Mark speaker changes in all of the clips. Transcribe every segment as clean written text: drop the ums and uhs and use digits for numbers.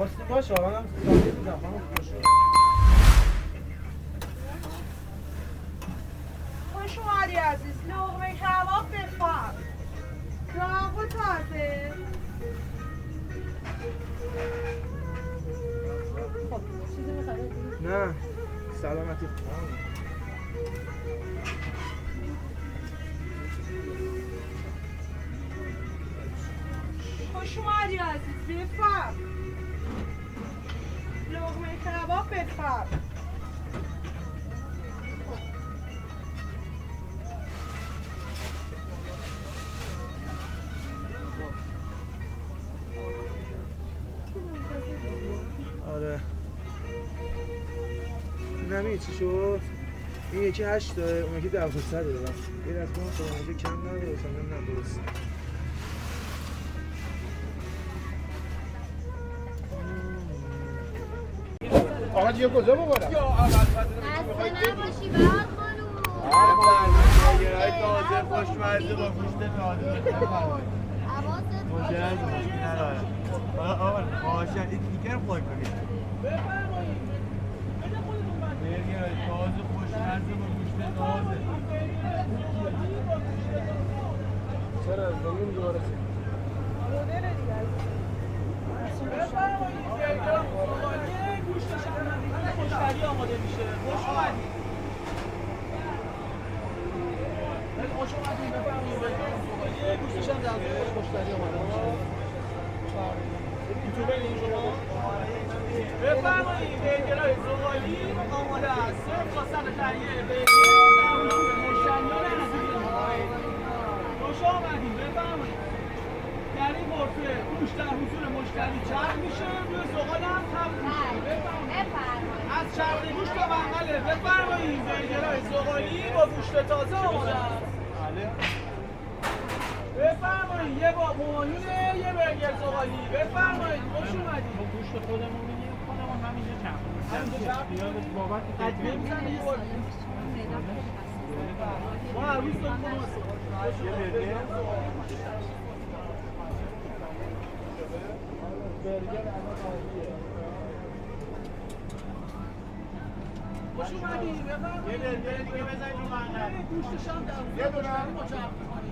Speaker 1: حواستون باشه منم ساده بودم
Speaker 2: خوش اومدی عزیز لقمه کباب بخواب داغ و تازه خب چیزی میخواد
Speaker 1: نه سلامتی
Speaker 2: خوش اومدی عزیز بفرم لقمه کباب بفرم
Speaker 1: آره نمی چی شد؟ این یکی 8 داره اون یکی 1200 داره یه دست کنم خودم اینجا کم نداره سنم ندرست آقا جیه کجا ببارم؟
Speaker 3: یا اول خسته نباشی بعد خانوم
Speaker 4: گرای تازه خوشمزه با گوشت تازه بفرمایید خوشمزه نداره آقا خواهشاً این دیگر خواهی کنید بفرمایید گرای تازه خوشمزه با گوشت تازه
Speaker 1: چرا زمین دوباره
Speaker 5: بفرمایید گوشتش مشتری آماده میشه خوش اومدید خوش اومدید بفرمایید گوشتش هم در مشتری آماده یوتیوبر این شما بفرمایید برگرای زغالی آماده است صرف تا سر تهیه برگر در حضور مشتریان عزیز ما خوش اومدید بفرمایید در این غرفه گوشت در حضور مشتری چرخ میشه روی زغال هم تبدیل میشه
Speaker 3: بفرمایید
Speaker 5: از چرخ گوشت تا منقله بفرمایید برگرهای زغالی با گوشت تازه آماده است بفرمایید یه با ماهینه یه برگر زغالی بفرمایید خوش اومدید گوشت خودمون میگیریم خودمون همینجا چرخ بابت تجمیه میزنه یه بار ما هر روز داریم خوش اومدید بفرمایید یه برگر دیگه بزنید رو منقل گوشتش هم در یه دونه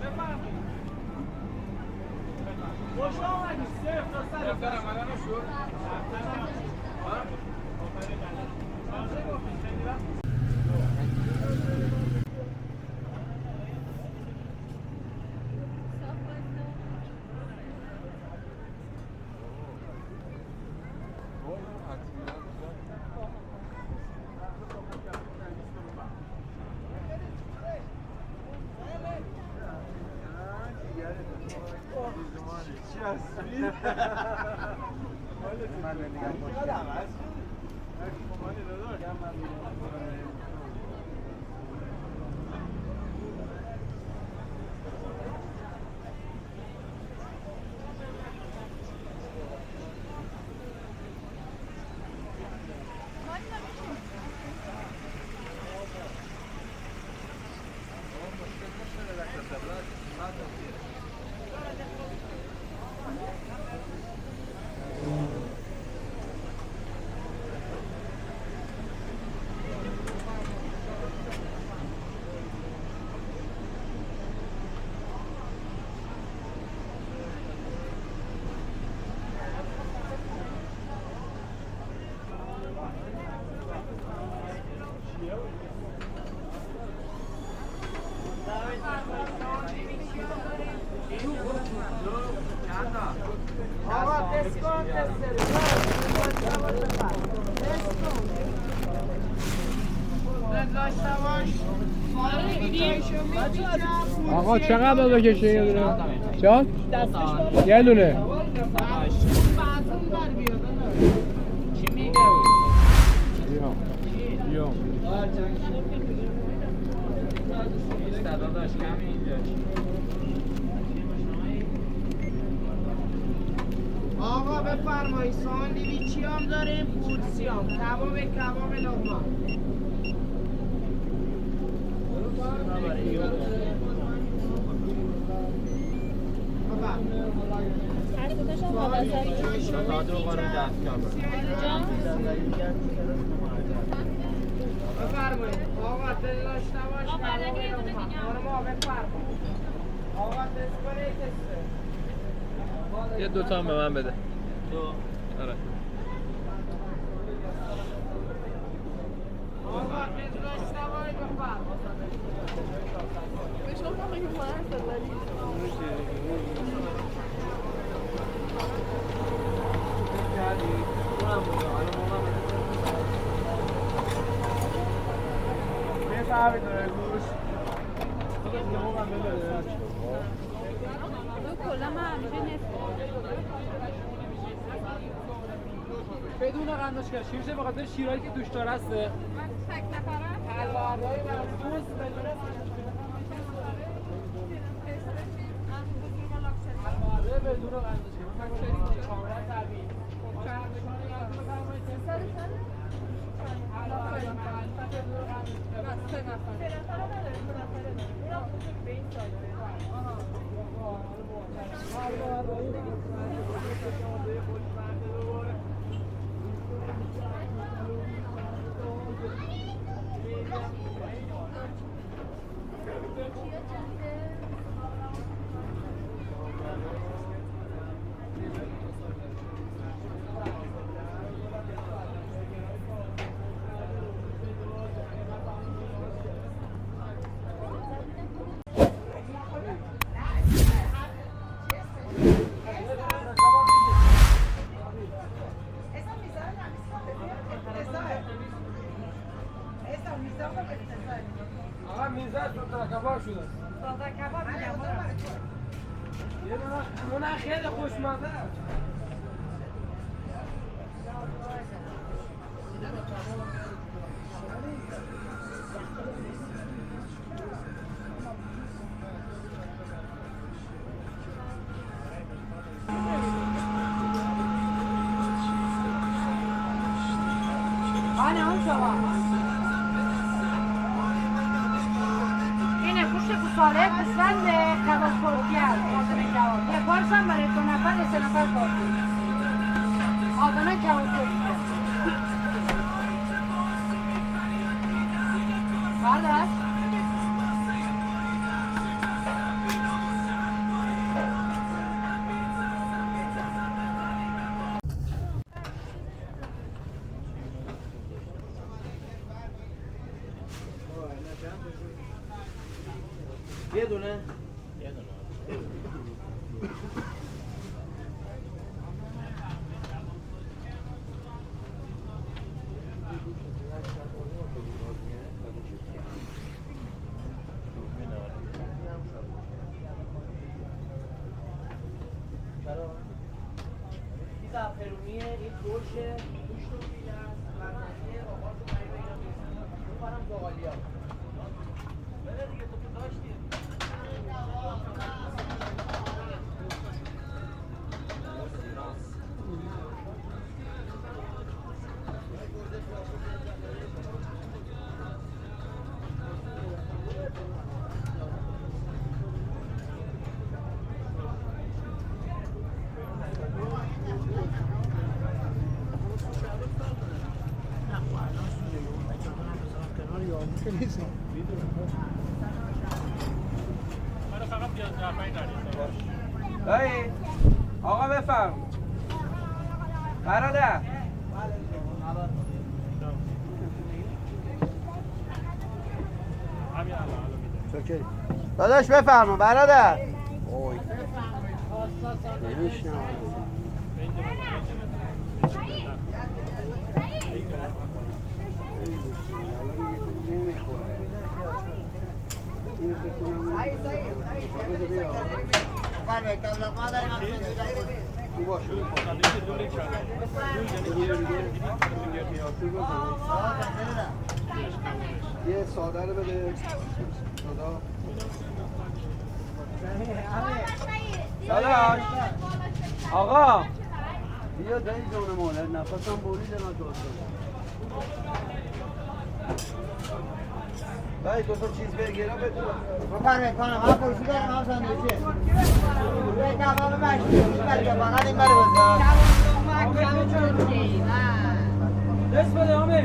Speaker 5: بفرمایید خوش اومدید صرف تا سر دفترم الان شد
Speaker 6: آقا چقدر بکشه یه دونه؟ چند؟ یه دونه
Speaker 5: چی میگه؟
Speaker 6: بیا
Speaker 5: داداش کمی اینجا آقا بفرمایید ساندویچی هم داریم پورسی هم کباب لقمه بفرمایید آقا دلش نباش ما بفرمایید آقا تست کنید
Speaker 6: یه دوتا هم به من بده.
Speaker 5: دو
Speaker 6: آره.
Speaker 5: آقا دلش نباش
Speaker 6: بدون قندش کرد شیرشه به خاطر شیرایی که دوش داره است.
Speaker 2: تک نفره؟
Speaker 5: حلوادهای مخصوص بدون حلواده بدون قندش کرد کاملا طبیعی
Speaker 6: آقا میزد تو کباب شده.
Speaker 2: ساده کباب میگم.
Speaker 6: یه دونه خیلی خوشمزه است.
Speaker 2: اینه گوشت گوساله گوسفند کباب ترکی است. آدم کباب. یه پارسم برای 2 نفر یا 3 نفر کافی. آدم کباب ترکی. برداشت.
Speaker 1: یه دونه
Speaker 5: این گوشه گوشت رو میدن برنامه آقاز رو باید بگیرم اون برم زغالیا بله دیگه تو داشتی
Speaker 1: دایی آقا بفرم برادر داداش بفرما برادر اوی یه ساده رو بده داداش آقا بیا دایی جون مولد نفسم بریده من تو ولی دو تا چیز برگرا بده
Speaker 4: بفرمایید خانم هم فروشی داریم هم ساندویچه روی کباب مشروعی برگه فقط این بره بزن
Speaker 5: دست بده حامد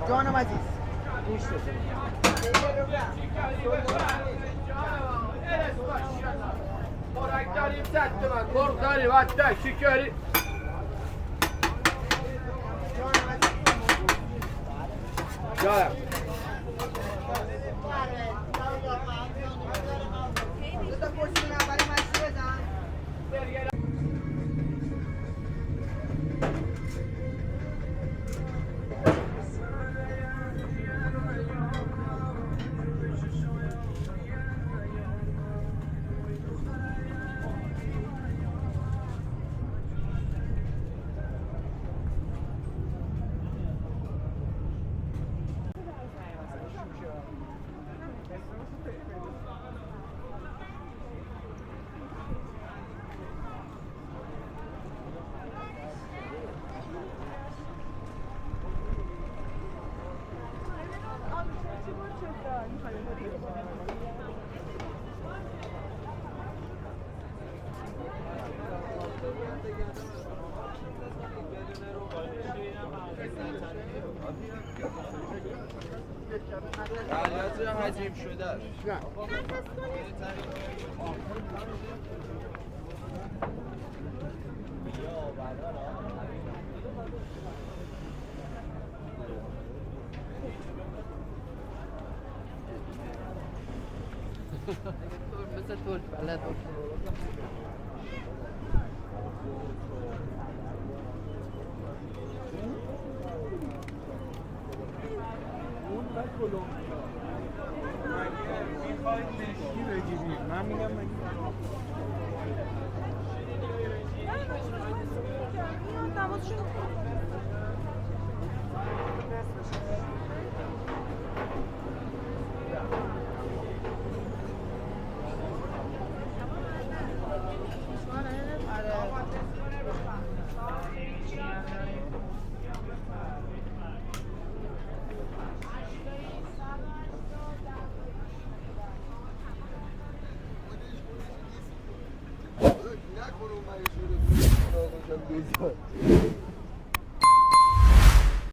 Speaker 4: جانم عزیز
Speaker 5: خوراک داریم 100 تومن مرغ داریم حتی شکری جانم
Speaker 1: علیت حجیم شده است
Speaker 6: مثل ترک بلد
Speaker 1: میخواید مشکی بگیرید من میگم
Speaker 4: نکنم من